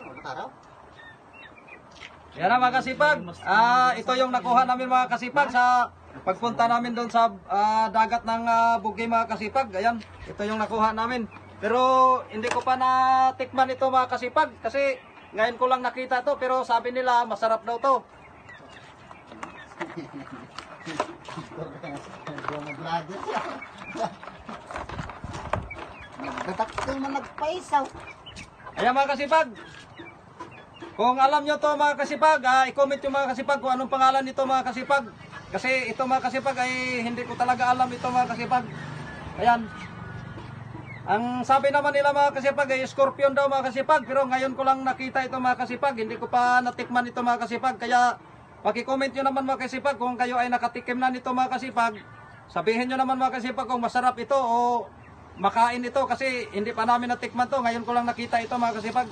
Araw? Yan na mga kasipag. Ito yung nakuha namin mga kasipag sa pagpunta namin doon sa dagat ng Bugi mga kasipag. Ayan, ito yung nakuha namin. Pero hindi ko pa natikman ito mga kasipag kasi ngayon ko lang nakita to, pero sabi nila masarap daw to. Nagtatakto mo nagpaisaw. Ayan mga kasipag. Kung alam nyo to mga kasipag, i-comment nyo mga kasipag kung anong pangalan nito mga kasipag. Kasi ito mga kasipag ay hindi ko talaga alam ito mga kasipag. Ayan. Ang sabi naman nila mga kasipag ay scorpion daw mga kasipag. Pero ngayon ko lang nakita ito mga kasipag. Hindi ko pa natikman ito mga kasipag. Kaya paki-comment nyo naman mga kasipag kung kayo ay nakatikim na nito mga kasipag. Sabihin nyo naman mga kasipag kung masarap ito o makain ito. Kasi hindi pa namin natikman to. Ngayon ko lang nakita ito mga kasipag.